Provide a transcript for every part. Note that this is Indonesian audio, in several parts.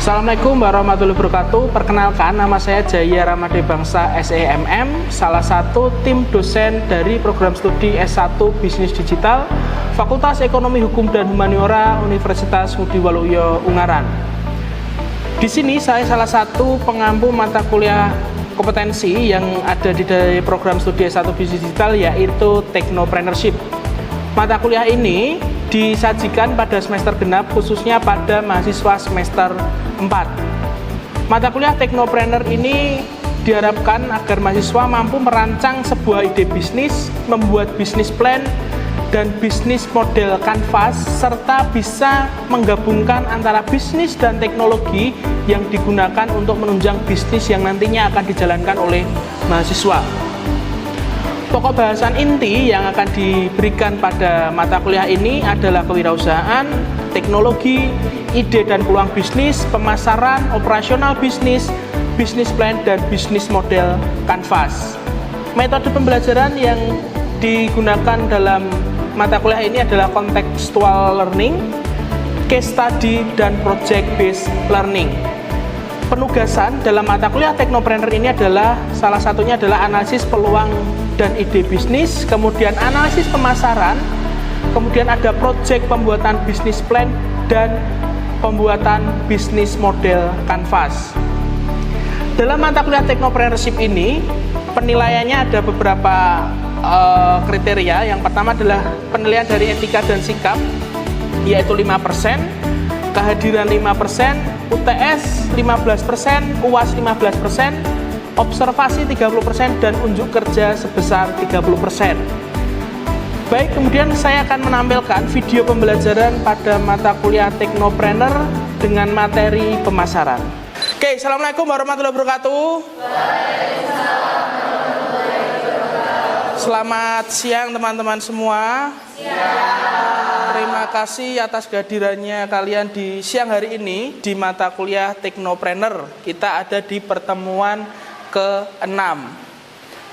Assalamualaikum warahmatullahi wabarakatuh. Perkenalkan, nama saya Jaya Ramade Bangsa SEMM, salah satu tim dosen dari program studi S1 Bisnis Digital Fakultas Ekonomi Hukum dan Humaniora Universitas Ngudi Waluyo Ungaran. Di sini saya salah satu pengampu mata kuliah kompetensi yang ada di program studi S1 Bisnis Digital, yaitu Technopreneurship. Mata kuliah ini disajikan pada semester genap, khususnya pada mahasiswa semester 4. Mata kuliah Technopreneur ini diharapkan agar mahasiswa mampu merancang sebuah ide bisnis, membuat bisnis plan dan bisnis model kanvas, serta bisa menggabungkan antara bisnis dan teknologi yang digunakan untuk menunjang bisnis yang nantinya akan dijalankan oleh mahasiswa. Pokok bahasan inti yang akan diberikan pada mata kuliah ini adalah kewirausahaan, teknologi, ide dan peluang bisnis, pemasaran, operasional bisnis, bisnis plan, dan bisnis model kanvas. Metode pembelajaran yang digunakan dalam mata kuliah ini adalah contextual learning, case study, dan project based learning. Penugasan dalam mata kuliah Technopreneur ini adalah salah satunya adalah analisis peluang dan ide bisnis, kemudian analisis pemasaran, kemudian ada proyek pembuatan bisnis plan dan pembuatan bisnis model kanvas. Dalam mata kuliah Technopreneurship ini, penilaiannya ada beberapa kriteria. Yang pertama adalah penilaian dari etika dan sikap, yaitu 5%, kehadiran 5%, UTS 15%, UAS 15%, observasi 30%, dan unjuk kerja sebesar 30%. Baik, kemudian saya akan menampilkan video pembelajaran pada mata kuliah Technopreneur dengan materi pemasaran. Oke, Assalamualaikum warahmatullahi wabarakatuh. Selamat siang teman-teman semua. Terima kasih atas kehadirannya kalian di siang hari ini di mata kuliah Technopreneur. Kita ada di pertemuan ke-6.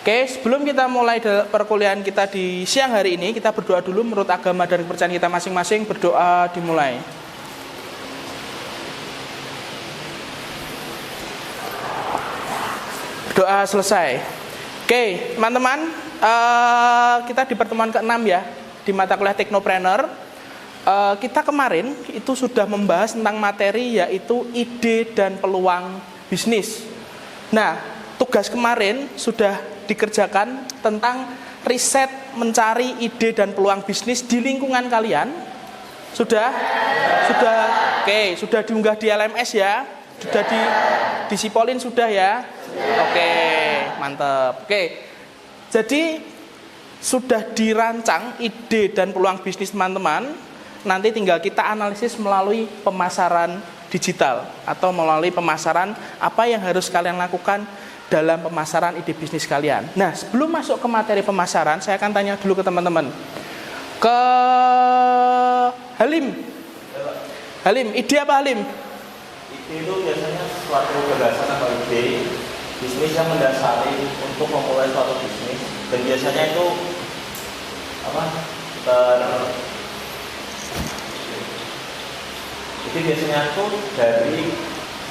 Oke, sebelum kita mulai perkuliahan kita di siang hari ini, kita berdoa dulu menurut agama dan kepercayaan kita masing-masing. Berdoa dimulai. Doa selesai. Oke, teman-teman, kita di pertemuan ke-6 ya, di mata kuliah Technopreneur. Kita kemarin itu sudah membahas tentang materi, yaitu ide dan peluang bisnis. Nah, tugas kemarin sudah dikerjakan tentang riset mencari ide dan peluang bisnis di lingkungan kalian. Sudah? Oke, sudah diunggah di LMS ya? Sudah disipolin sudah ya? Oke, mantap. Oke. Jadi sudah dirancang ide dan peluang bisnis teman-teman. Nanti tinggal kita analisis melalui pemasaran digital atau melalui pemasaran apa yang harus kalian lakukan dalam pemasaran ide bisnis kalian. Nah, sebelum masuk ke materi pemasaran, saya akan tanya dulu ke teman-teman. Ke Halim. Halim, ide apa Halim? Ide itu biasanya suatu gagasan atau ide bisnis yang mendasari untuk memulai suatu bisnis, dan biasanya itu jadi biasanya itu dari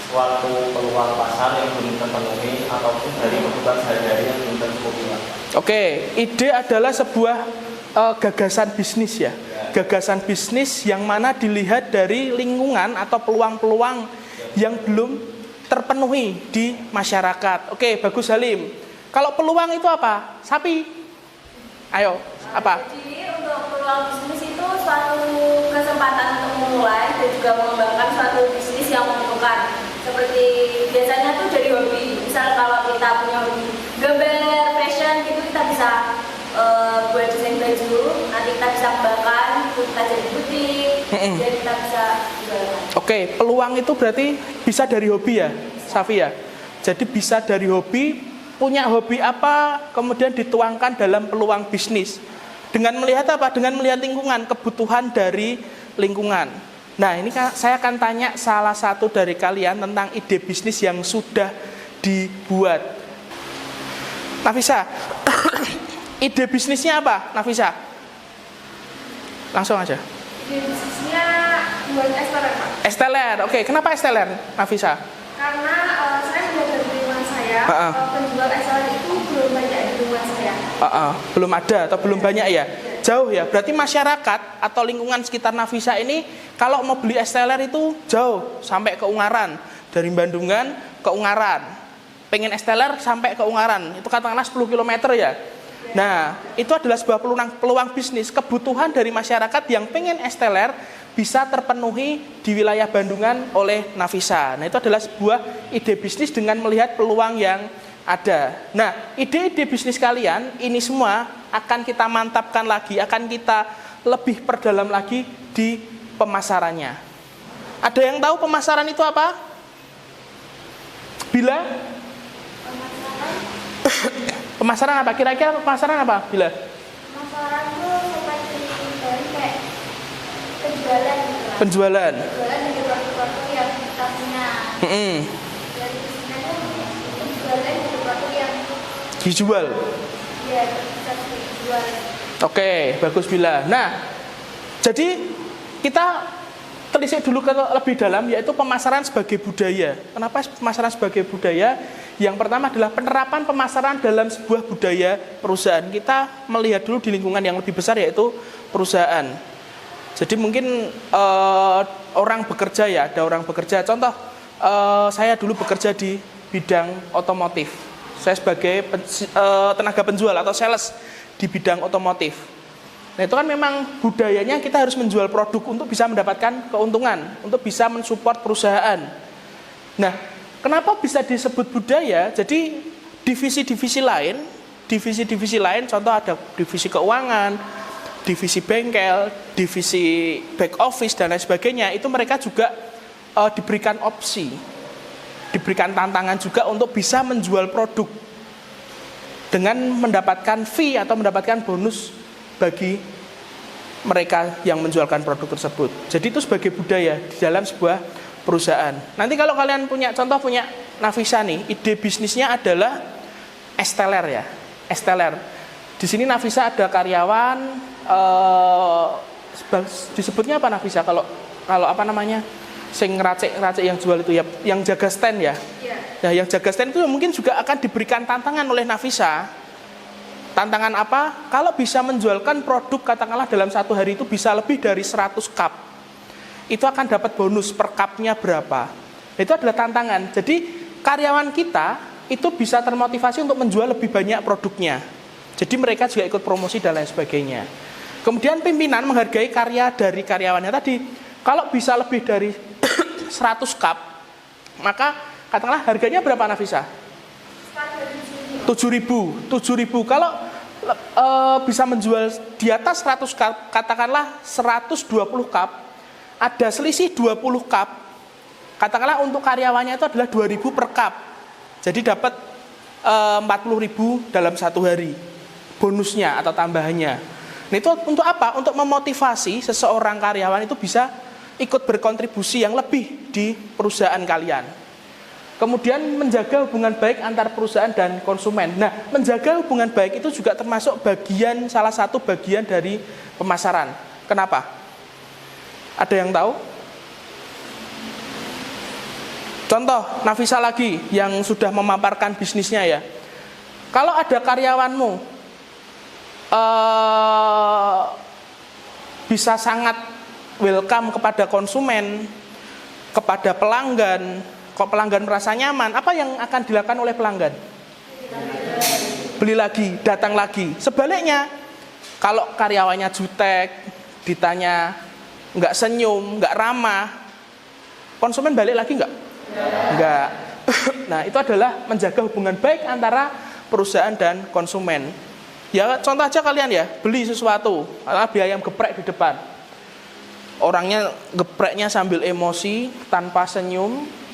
suatu peluang pasar yang belum terpenuhi ataupun dari kebutuhan sehari-hari yang belum tercukupi. Oke, ide adalah sebuah gagasan bisnis ya. Gagasan bisnis yang mana dilihat dari lingkungan atau peluang-peluang yang belum terpenuhi di masyarakat. Oke, bagus Halim. Kalau peluang itu apa? Sapi. Ayo, apa? Jadi untuk peluang bisnis itu suatu kesempatan untuk memulai dan juga mengembangkan suatu bisnis yang menguntungkan. Seperti biasanya tuh dari hobi. Misal kalau kita punya hobi gambar, fashion gitu, kita bisa buat desain baju. Nanti kita bisa kembangkan, kita jadi butik, dan kita bisa jualan. Oke, peluang itu berarti bisa dari hobi ya, Safi ya. Jadi bisa dari hobi, punya hobi apa, kemudian dituangkan dalam peluang bisnis. Dengan melihat apa? Dengan melihat lingkungan, kebutuhan dari lingkungan. Nah, ini saya akan tanya salah satu dari kalian tentang ide bisnis yang sudah dibuat. Nafisa, ide bisnisnya apa, Nafisa? Langsung aja. Ide bisnisnya buat esteller, Pak. Esteller. Oke, kenapa esteller, Nafisa? Karena saya belajar dari lingkungan saya, Ha-ha. penjual esteller itu belum banyak di lingkungan saya. Belum ada atau belum banyak ya? Jauh ya. Berarti masyarakat atau lingkungan sekitar Nafisa ini kalau mau beli esteller itu jauh sampai ke Ungaran. Dari Bandungan ke Ungaran. Pengen esteller sampai ke Ungaran. Itu katakanlah 10 km ya. Nah, itu adalah sebuah peluang bisnis. Kebutuhan dari masyarakat yang pengen esteller bisa terpenuhi di wilayah Bandungan oleh Nafisa. Nah, itu adalah sebuah ide bisnis dengan melihat peluang yang ada. Nah, ide-ide bisnis kalian ini semua akan kita mantapkan lagi, akan kita lebih perdalam lagi di pemasarannya. Ada yang tahu pemasaran itu apa? Bila? Pemasaran apa? Kira-kira pemasaran apa? Bila? Pemasaran itu seperti dari kayak penjualan gitu lah. Penjualan. Penjualan dari produk-produk yang kita punya. Dari bisnisnya itu penjualan dari produk yang Dijual. ya bisa dijual. Oke, bagus Bila. Nah, jadi kita telisik dulu ke lebih dalam, yaitu pemasaran sebagai budaya. Kenapa pemasaran sebagai budaya? Yang pertama adalah penerapan pemasaran dalam sebuah budaya perusahaan. Kita melihat dulu di lingkungan yang lebih besar, yaitu perusahaan. Jadi mungkin orang bekerja ya, ada orang bekerja. Contoh, saya dulu bekerja di bidang otomotif. Saya sebagai tenaga penjual atau sales di bidang otomotif. Nah, itu kan memang budayanya kita harus menjual produk untuk bisa mendapatkan keuntungan, untuk bisa mensupport perusahaan. Nah, kenapa bisa disebut budaya? Jadi divisi-divisi lain, contoh ada divisi keuangan, divisi bengkel, divisi back office dan lain sebagainya, itu mereka juga diberikan opsi, diberikan tantangan juga untuk bisa menjual produk dengan mendapatkan fee atau mendapatkan bonus bagi mereka yang menjualkan produk tersebut. Jadi itu sebagai budaya di dalam sebuah perusahaan. Nanti kalau kalian punya Nafisa nih, ide bisnisnya adalah esteller ya, esteller. Di sini Nafisa ada karyawan, disebutnya apa Nafisa? Kalau apa namanya, sing ngeracik yang jual itu ya, yang jaga stand ya. Nah, yang jaga stand itu mungkin juga akan diberikan tantangan oleh Nafisa. Tantangan apa? Kalau bisa menjualkan produk katakanlah dalam satu hari itu bisa lebih dari 100 cup, itu akan dapat bonus per cupnya berapa. Itu adalah tantangan. Jadi karyawan kita itu bisa termotivasi untuk menjual lebih banyak produknya. Jadi mereka juga ikut promosi dan lain sebagainya. Kemudian pimpinan menghargai karya dari karyawannya tadi. Kalau bisa lebih dari 100 cup, maka katakanlah harganya berapa Nafisa? 7.000. Kalau bisa menjual di atas 100 cup, katakanlah 120 cup, ada selisih 20 cup, katakanlah untuk karyawannya itu adalah 2.000 per cup. Jadi dapat 40.000 dalam satu hari bonusnya atau tambahannya. Nah, itu untuk apa? Untuk memotivasi seseorang karyawan itu bisa ikut berkontribusi yang lebih di perusahaan kalian. Kemudian menjaga hubungan baik antar perusahaan dan konsumen. Nah, menjaga hubungan baik itu juga termasuk salah satu bagian dari pemasaran. Kenapa? Ada yang tahu? Contoh, Nafisa lagi yang sudah memaparkan bisnisnya ya. Kalau ada karyawanmu bisa sangat welcome kepada konsumen, kepada pelanggan. Kok pelanggan merasa nyaman, apa yang akan dilakukan oleh pelanggan? Beli lagi, datang lagi. Sebaliknya, kalau karyawannya jutek, ditanya nggak senyum, nggak ramah, konsumen balik lagi nggak? Nggak. Nah, itu adalah menjaga hubungan baik antara perusahaan dan konsumen. Ya, contoh aja kalian ya, beli sesuatu, beli ayam geprek di depan. Orangnya gepreknya sambil emosi, tanpa senyum.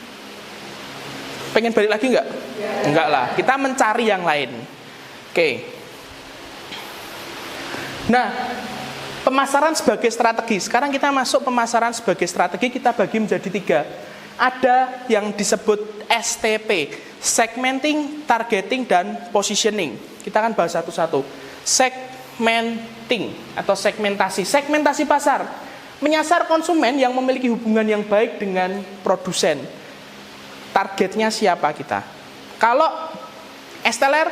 Pengen balik lagi enggak? Enggak lah, kita mencari yang lain. Oke. Nah, pemasaran sebagai strategi. Sekarang kita masuk pemasaran sebagai strategi, kita bagi menjadi 3. Ada yang disebut STP, segmenting, targeting, dan positioning. Kita akan bahas satu-satu. Segmenting atau segmentasi. Segmentasi pasar. Menyasar konsumen yang memiliki hubungan yang baik dengan produsen. Targetnya siapa kita? Kalau es teler,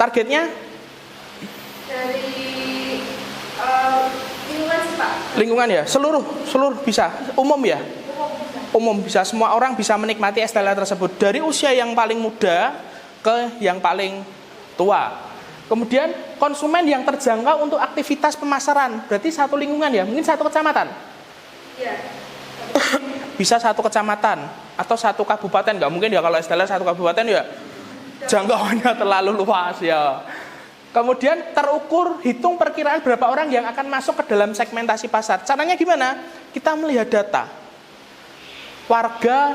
targetnya Dari lingkungan sih Pak. lingkungan ya, seluruh bisa, umum ya, umum bisa, semua orang bisa menikmati es teler tersebut dari usia yang paling muda ke yang paling tua. Kemudian konsumen yang terjangkau untuk aktivitas pemasaran, berarti satu lingkungan ya, mungkin satu kecamatan. Iya. Bisa satu kecamatan atau satu kabupaten, nggak mungkin ya kalau es teler satu kabupaten ya, jangkauannya terlalu luas ya. Kemudian terukur, hitung perkiraan berapa orang yang akan masuk ke dalam segmentasi pasar. Caranya gimana? Kita melihat data warga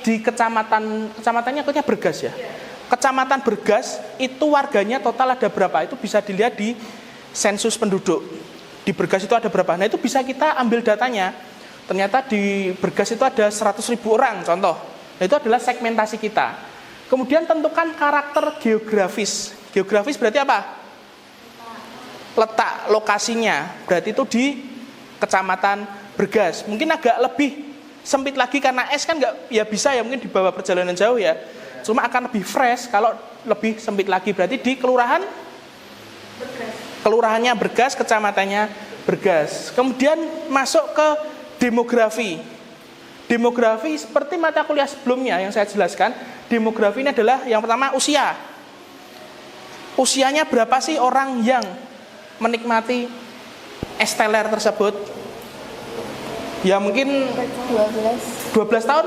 di kecamatannya kayaknya Bergas ya. Kecamatan Bergas itu warganya total ada berapa? Itu bisa dilihat di sensus penduduk. Di Bergas itu ada berapa? Nah itu bisa kita ambil datanya. Ternyata di Bergas itu ada 100.000 orang contoh. Nah itu adalah segmentasi kita. Kemudian tentukan karakter geografis. Geografis berarti apa? Letak lokasinya. Berarti itu di Kecamatan Bergas. Mungkin agak lebih sempit lagi karena es kan nggak ya bisa ya mungkin dibawa perjalanan jauh ya. Cuma akan lebih fresh kalau lebih sempit lagi. Berarti di kelurahan Bergas. kelurahannya Bergas, kecamatannya Bergas. Kemudian masuk ke demografi. Demografi seperti mata kuliah sebelumnya yang saya jelaskan. Demografi ini adalah yang pertama usia. Usianya berapa sih orang yang menikmati es teler tersebut? Ya mungkin 12 tahun?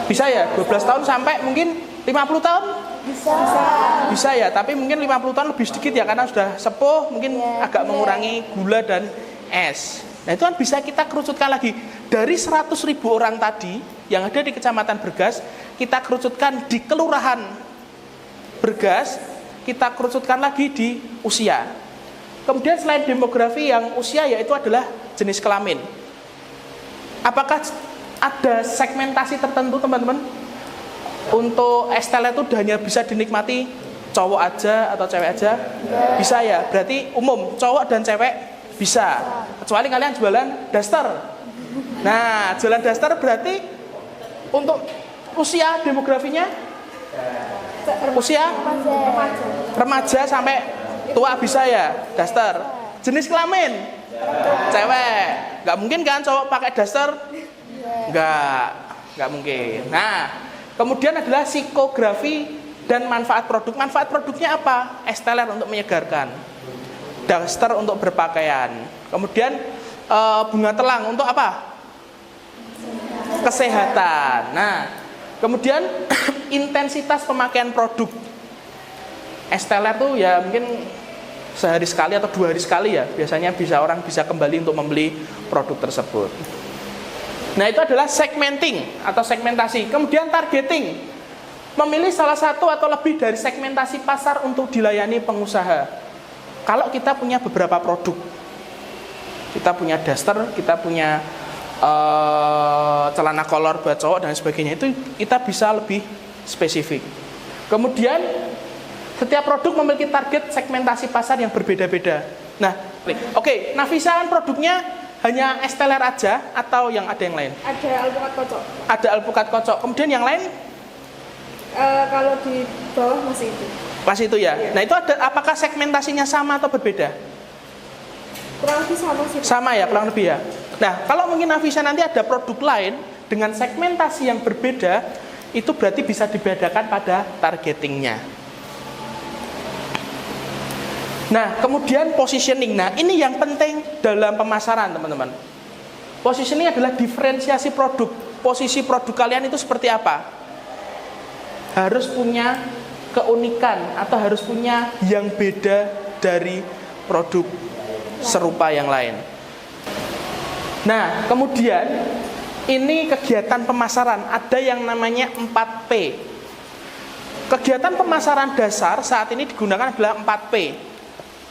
Bisa ya? 12 tahun sampai mungkin 50 tahun? Bisa ya, tapi mungkin 50 tahun lebih sedikit ya karena sudah sepuh, mungkin agak mengurangi gula dan es. Nah itu kan bisa kita kerucutkan lagi. Dari 100.000 orang tadi yang ada di Kecamatan Bergas, kita kerucutkan di Kelurahan Bergas, kita kerucutkan lagi di usia. Kemudian selain demografi yang usia yaitu adalah jenis kelamin. Apakah ada segmentasi tertentu teman-teman? Untuk es teler itu hanya bisa dinikmati cowok aja atau cewek aja? Bisa ya, berarti umum cowok dan cewek bisa. Kecuali kalian jualan daster. Nah, jualan daster berarti untuk usia demografinya? Usia? Remaja sampai tua bisa ya, daster. Jenis kelamin? Cewek. Nggak mungkin kan cowok pakai daster? Nggak mungkin. Nah, kemudian adalah psikografi dan manfaat produk. Manfaat produknya apa? Es teler untuk menyegarkan, daster untuk berpakaian. Kemudian bunga telang untuk apa? Kesehatan. Nah, kemudian intensitas pemakaian produk. Es teler tuh ya mungkin sehari sekali atau 2 hari sekali ya. Biasanya orang bisa kembali untuk membeli produk tersebut. Nah itu adalah segmenting atau segmentasi. Kemudian targeting, memilih salah satu atau lebih dari segmentasi pasar untuk dilayani pengusaha. Kalau kita punya beberapa produk, kita punya daster, kita punya celana kolor buat cowok dan sebagainya, itu kita bisa lebih spesifik. Kemudian setiap produk memiliki target segmentasi pasar yang berbeda-beda. Nah, oke, Nafisa kan produknya hanya es teler aja atau yang ada yang lain? Ada alpukat kocok. Ada alpukat kocok. Kemudian yang lain? Kalau di bawah masih itu. Masih itu ya. Nah itu ada. Apakah segmentasinya sama atau berbeda? Kurang lebih sama sih. Sama ya, kurang lebih ya. Nah kalau mungkin Nafisa nanti ada produk lain dengan segmentasi yang berbeda, itu berarti bisa dibedakan pada targetingnya. Nah, kemudian positioning. Nah, ini yang penting dalam pemasaran, teman-teman. Positioning adalah diferensiasi produk. Posisi produk kalian itu seperti apa? Harus punya keunikan atau harus punya yang beda dari produk serupa yang lain. Nah, kemudian ini kegiatan pemasaran. Ada yang namanya 4P. Kegiatan pemasaran dasar saat ini digunakan adalah 4P.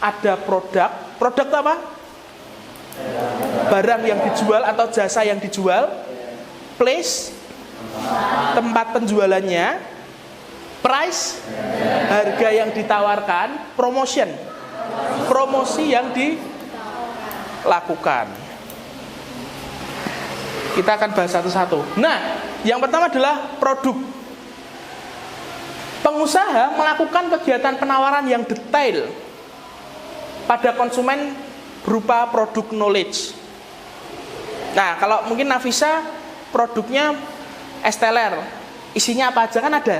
Ada produk itu apa? Barang yang dijual atau jasa yang dijual. Place, tempat penjualannya. Price, harga yang ditawarkan. Promotion, promosi yang dilakukan. Kita akan bahas satu-satu. Nah, yang pertama adalah produk. Pengusaha melakukan kegiatan penawaran yang detail pada konsumen berupa produk knowledge. Nah, kalau mungkin Nafisa produknya es teler, isinya apa aja kan ada?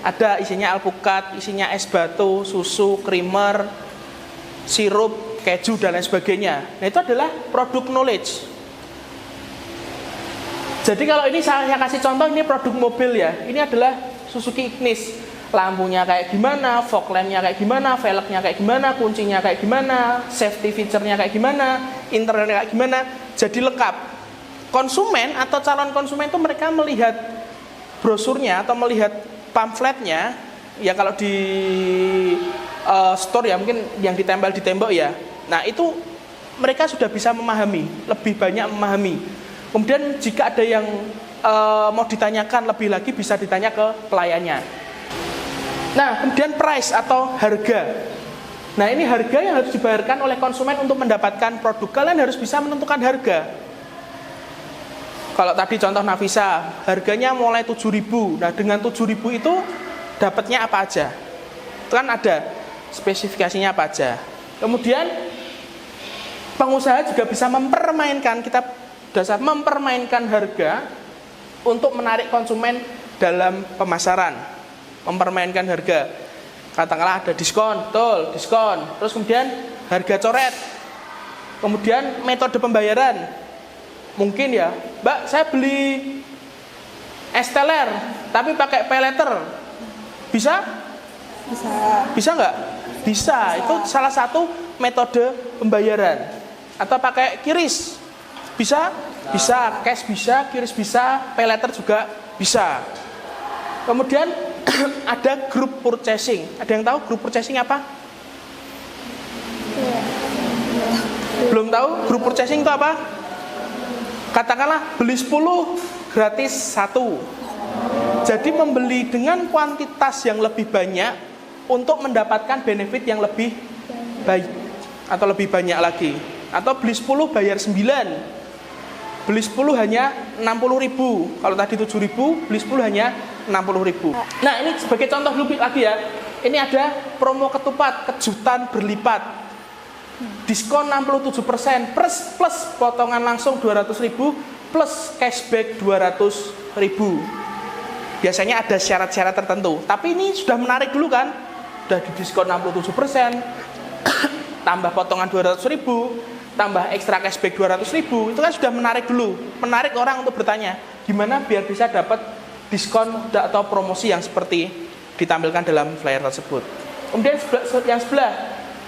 Ada isinya alpukat, isinya es batu, susu, creamer, sirup, keju dan lain sebagainya. Nah, itu adalah produk knowledge. Jadi kalau ini saya kasih contoh, ini produk mobil ya. Ini adalah Suzuki Ignis. Lampunya kayak gimana, fog lamp-nya kayak gimana, velgnya kayak gimana, kuncinya kayak gimana, safety feature-nya kayak gimana, internalnya kayak gimana. Jadi lengkap. Konsumen atau calon konsumen itu mereka melihat brosurnya atau melihat pamfletnya. Ya kalau di store ya mungkin yang ditempel di tembok ya. Nah itu mereka sudah bisa memahami, lebih banyak memahami. Kemudian jika ada yang mau ditanyakan lebih lagi bisa ditanya ke pelayannya. Nah, kemudian price atau harga. Nah, ini harga yang harus dibayarkan oleh konsumen untuk mendapatkan produk. Kalian harus bisa menentukan harga. Kalau tadi contoh Nafisa, harganya mulai 7.000. Nah, dengan 7.000 itu dapatnya apa aja? Itu kan ada spesifikasinya apa aja. Kemudian pengusaha juga bisa mempermainkan, mempermainkan harga untuk menarik konsumen dalam pemasaran. Mempermainkan harga. Katakanlah ada diskon, betul, diskon. Terus kemudian harga coret. Kemudian metode pembayaran. Mungkin ya, Mbak, saya beli es teler tapi pakai pay letter. Bisa? Bisa nggak? Bisa. Itu salah satu metode pembayaran. Atau pakai QRIS. Bisa? Bisa. Cash bisa, QRIS bisa, pay letter juga bisa. Kemudian ada group purchasing. Ada yang tahu group purchasing apa? Belum tahu? Group purchasing itu apa? Katakanlah beli 10 gratis 1. Jadi membeli dengan kuantitas yang lebih banyak untuk mendapatkan benefit yang lebih baik atau lebih banyak lagi. Atau beli 10 bayar 9. Beli 10 hanya 60.000. Kalau tadi 7.000, beli 10 hanya 60.000. Nah, ini sebagai contoh lebih lagi ya. Ini ada promo ketupat, kejutan berlipat. Diskon 67% plus potongan langsung 200.000 plus cashback 200.000. Biasanya ada syarat-syarat tertentu. Tapi ini sudah menarik dulu kan? Sudah di diskon 67%, tambah potongan 200.000, tambah ekstra cashback 200.000, itu kan sudah menarik dulu. Menarik orang untuk bertanya, gimana biar bisa dapat diskon atau promosi yang seperti ditampilkan dalam flyer tersebut. Kemudian yang sebelah,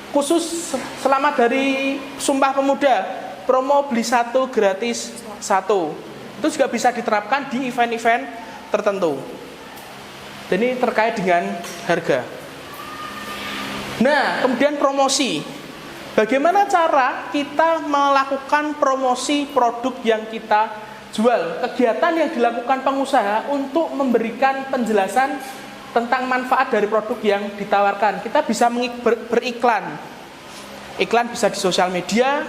khusus selama dari Sumpah Pemuda, promo beli 1 gratis 1. Itu juga bisa diterapkan di event-event tertentu. Dan ini terkait dengan harga. Nah, kemudian promosi. Bagaimana cara kita melakukan promosi produk yang kita jual? Kegiatan yang dilakukan pengusaha untuk memberikan penjelasan tentang manfaat dari produk yang ditawarkan. Kita bisa beriklan. Iklan bisa di sosial media,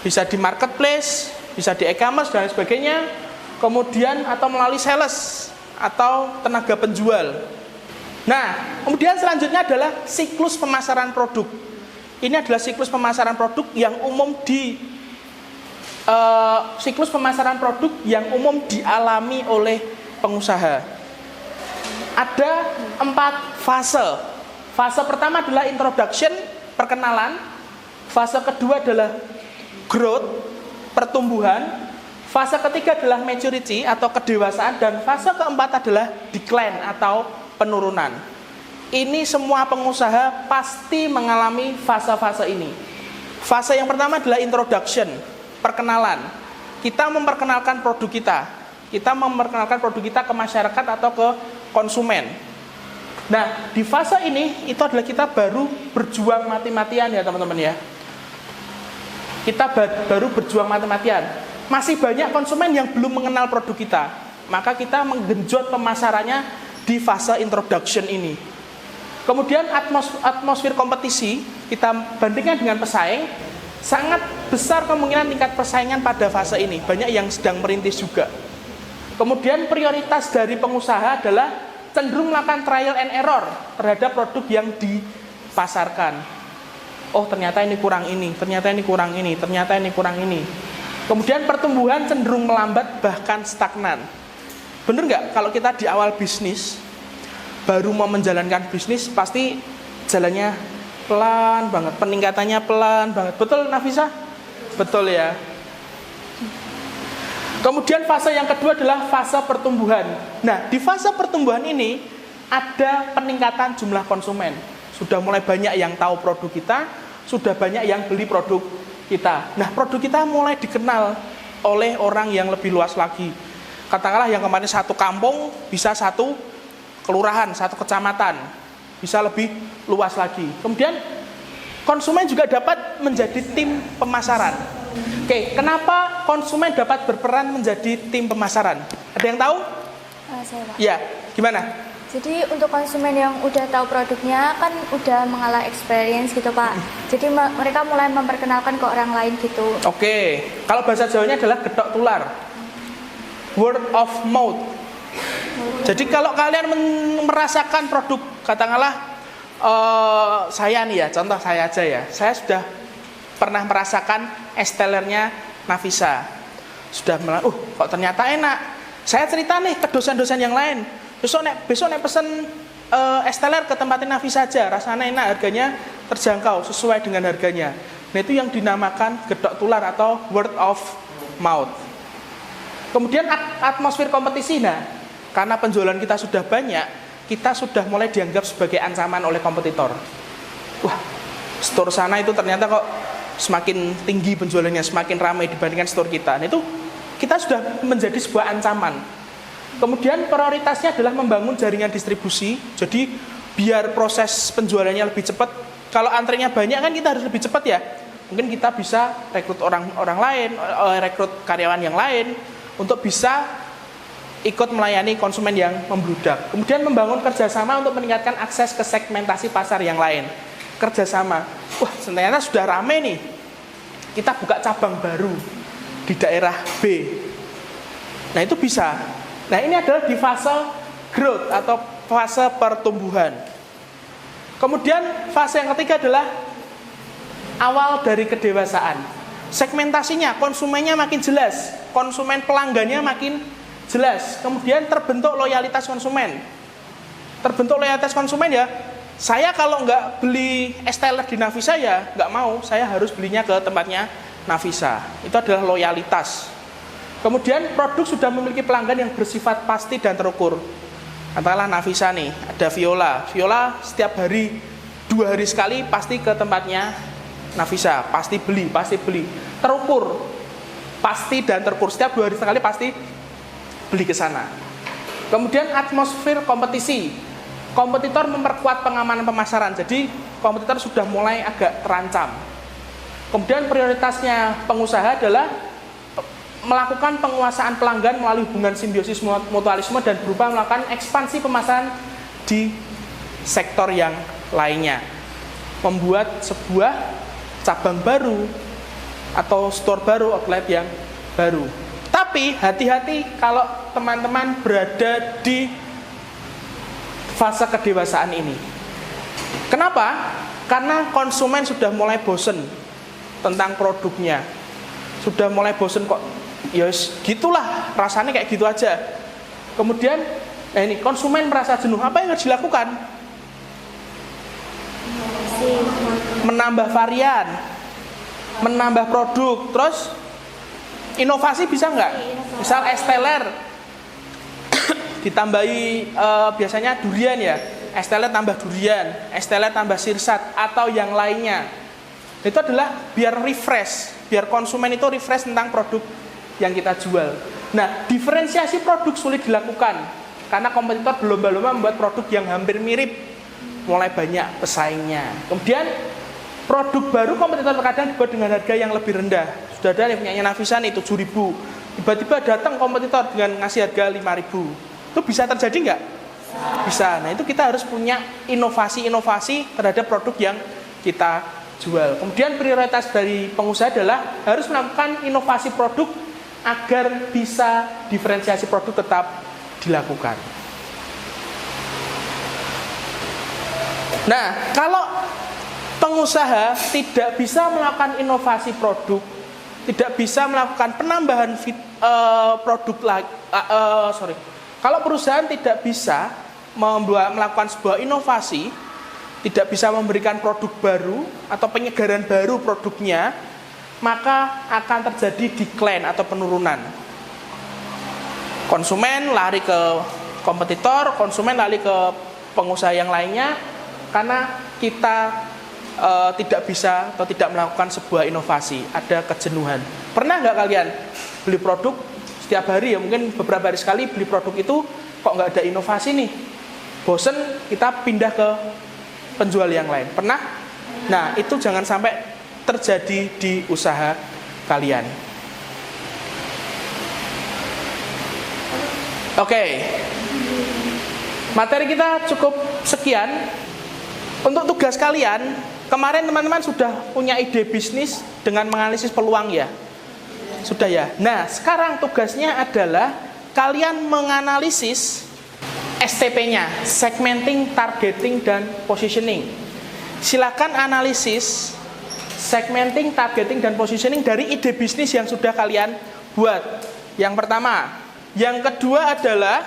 bisa di marketplace, bisa di e-commerce dan sebagainya. Kemudian atau melalui sales atau tenaga penjual. Nah, kemudian selanjutnya adalah siklus pemasaran produk. Ini adalah siklus pemasaran produk yang umum dialami oleh pengusaha. Ada 4 fase. Fase pertama adalah introduction, perkenalan. Fase kedua adalah growth, pertumbuhan. Fase ketiga adalah maturity atau kedewasaan, dan fase keempat adalah decline atau penurunan. Ini semua pengusaha pasti mengalami fase-fase ini. Fase yang pertama adalah introduction, perkenalan. Kita memperkenalkan produk kita. Kita memperkenalkan produk kita ke masyarakat atau ke konsumen. Nah, di fase ini itu adalah kita baru berjuang mati-matian ya teman-teman ya. Kita baru berjuang mati-matian. Masih banyak konsumen yang belum mengenal produk kita. Maka kita menggenjot pemasarannya di fase introduction ini. Kemudian atmosfer kompetisi kita bandingkan dengan pesaing. Sangat besar kemungkinan tingkat persaingan pada fase ini. Banyak yang sedang merintis juga. Kemudian prioritas dari pengusaha adalah cenderung melakukan trial and error terhadap produk yang dipasarkan. Oh, ternyata ini kurang ini, ternyata ini kurang ini, ternyata ini kurang ini. Kemudian pertumbuhan cenderung melambat bahkan stagnan. Bener nggak kalau kita di awal bisnis, baru mau menjalankan bisnis, pasti jalannya pelan banget, peningkatannya pelan banget. Betul, Nafisa? Betul ya. Kemudian fase yang kedua adalah fase pertumbuhan. Nah, di fase pertumbuhan ini ada peningkatan jumlah konsumen. Sudah mulai banyak yang tahu produk kita, sudah banyak yang beli produk kita. Nah, produk kita mulai dikenal oleh orang yang lebih luas lagi. Katakanlah yang kemarin satu kampung bisa satu kelurahan, satu kecamatan, bisa lebih luas lagi. Kemudian konsumen juga dapat menjadi tim pemasaran. Oke, kenapa konsumen dapat berperan menjadi tim pemasaran? Ada yang tahu? Saya, Pak. Ya, gimana? Jadi untuk konsumen yang udah tahu produknya kan udah mengalah experience gitu, Pak. Jadi mereka mulai memperkenalkan ke orang lain gitu. Oke, kalau bahasa Jawanya adalah gedok tular. Word of mouth. Jadi kalau kalian merasakan produk, katakanlah saya nih ya, contoh saya aja ya. Saya sudah pernah merasakan estelernya Nafisa. Sudah kok ternyata enak. Saya cerita nih ke dosen-dosen yang lain. Besok nek pesen esteler ke tempatnya Nafisa aja, rasanya enak, harganya terjangkau, sesuai dengan harganya. Nah, itu yang dinamakan gedok tular atau word of mouth. Kemudian atmosfer kompetisi. Nah, karena penjualan kita sudah banyak, kita sudah mulai dianggap sebagai ancaman oleh kompetitor. Wah, store sana itu ternyata kok semakin tinggi penjualannya, semakin ramai dibandingkan store kita. Nah, itu kita sudah menjadi sebuah ancaman. Kemudian prioritasnya adalah membangun jaringan distribusi. Jadi biar proses penjualannya lebih cepat. Kalau antrenya banyak kan kita harus lebih cepat ya. Mungkin kita bisa rekrut orang lain, rekrut karyawan yang lain untuk bisa ikut melayani konsumen yang membludak. Kemudian membangun kerjasama untuk meningkatkan akses ke segmentasi pasar yang lain. Kerjasama. Wah, ternyata sudah ramai nih. Kita buka cabang baru di daerah B. Nah, itu bisa. Nah, ini adalah di fase growth atau fase pertumbuhan. Kemudian fase yang ketiga adalah awal dari kedewasaan. Segmentasinya, konsumennya makin jelas, konsumen pelanggannya makin jelas. Kemudian terbentuk loyalitas konsumen. Terbentuk loyalitas konsumen ya. Saya kalau nggak beli esteller di Nafisa ya nggak mau, saya harus belinya ke tempatnya Nafisa. Itu adalah loyalitas. Kemudian produk sudah memiliki pelanggan yang bersifat pasti dan terukur. Katakanlah Nafisa nih, ada Viola. Viola setiap hari, 2 hari sekali pasti ke tempatnya Nafisa, pasti beli. Terukur, pasti dan terukur. Setiap 2 hari sekali pasti beli ke sana. Kemudian atmosfer kompetisi. Kompetitor memperkuat pengamanan pemasaran, jadi kompetitor sudah mulai agak terancam. Kemudian prioritasnya pengusaha adalah melakukan penguasaan pelanggan melalui hubungan simbiosis mutualisme dan berupa melakukan ekspansi pemasaran di sektor yang lainnya. Membuat sebuah cabang baru atau store baru, outlet yang baru. Tapi hati-hati kalau teman-teman berada di fase kedewasaan ini. Kenapa? Karena konsumen sudah mulai bosen tentang produknya. Sudah mulai bosen kok, ya gitulah, rasanya kayak gitu aja. Kemudian, ini konsumen merasa jenuh. Apa yang harus dilakukan? Menambah varian, menambah produk, terus inovasi bisa nggak? Misal esteller ditambahi biasanya durian ya, esteller tambah durian, esteller tambah sirsat atau yang lainnya. Itu adalah biar refresh, biar konsumen itu refresh tentang produk yang kita jual. Nah, diferensiasi produk sulit dilakukan karena kompetitor berlomba-lomba membuat produk yang hampir mirip, mulai banyak pesaingnya. Kemudian produk baru kompetitor terkadang dibuat dengan harga yang lebih rendah. Sudah ada yang punya Nafisa nih 7.000, tiba-tiba datang kompetitor dengan ngasih harga 5.000. Itu bisa terjadi nggak? Bisa. Nah, itu kita harus punya inovasi-inovasi terhadap produk yang kita jual. Kemudian prioritas dari pengusaha adalah harus melakukan inovasi produk agar bisa diferensiasi produk tetap dilakukan. Nah, kalau pengusaha tidak bisa melakukan inovasi produk, tidak bisa melakukan penambahan kalau perusahaan tidak bisa melakukan sebuah inovasi, tidak bisa memberikan produk baru atau penyegaran baru produknya, maka akan terjadi decline atau penurunan. Konsumen lari ke kompetitor, konsumen lari ke pengusaha yang lainnya, karena kita tidak bisa atau tidak melakukan sebuah inovasi, ada kejenuhan. Pernah nggak kalian beli produk setiap hari, ya mungkin beberapa hari sekali beli produk itu, kok nggak ada inovasi nih, bosen, kita pindah ke penjual yang lain. Pernah? Nah, itu jangan sampai terjadi di usaha kalian. Oke, materi kita cukup sekian. Untuk tugas kalian, kemarin teman-teman sudah punya ide bisnis dengan menganalisis peluang ya? Sudah ya? Nah, sekarang tugasnya adalah kalian menganalisis STP-nya, segmenting, targeting, dan positioning. Silakan analisis segmenting, targeting, dan positioning dari ide bisnis yang sudah kalian buat. Yang pertama. Yang kedua adalah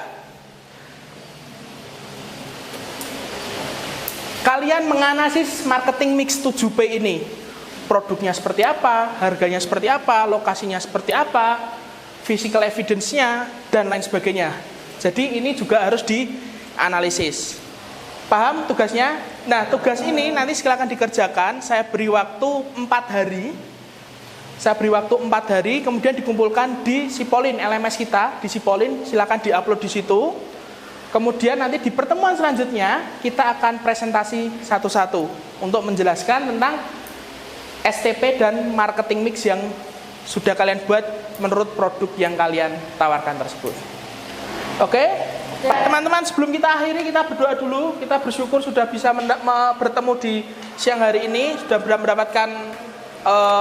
kalian menganalisis marketing mix 7P ini. Produknya seperti apa, harganya seperti apa, lokasinya seperti apa, physical evidence-nya, dan lain sebagainya. Jadi ini juga harus dianalisis. Paham tugasnya? Nah, tugas ini nanti silakan dikerjakan. Saya beri waktu 4 hari. Kemudian dikumpulkan di Sipolin, LMS kita, di Sipolin, silakan diupload di situ. Kemudian nanti di pertemuan selanjutnya kita akan presentasi satu-satu untuk menjelaskan tentang STP dan marketing mix yang sudah kalian buat menurut produk yang kalian tawarkan tersebut. Oke? Teman-teman, sebelum kita akhiri, kita berdoa dulu. Kita bersyukur sudah bisa bertemu di siang hari ini, sudah mendapatkan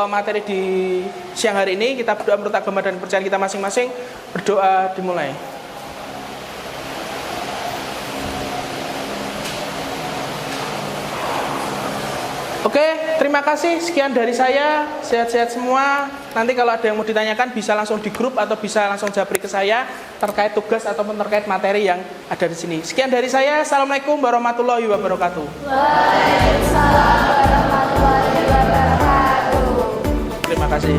materi di siang hari ini. Kita berdoa menurut agama dan kepercayaan kita masing-masing. Berdoa dimulai. Oke, terima kasih. Sekian dari saya. Sehat-sehat semua. Nanti kalau ada yang mau ditanyakan bisa langsung di grup atau bisa langsung japri ke saya terkait tugas ataupun terkait materi yang ada di sini. Sekian dari saya. Assalamualaikum warahmatullahi wabarakatuh. Waalaikumsalam warahmatullahi wabarakatuh. Terima kasih.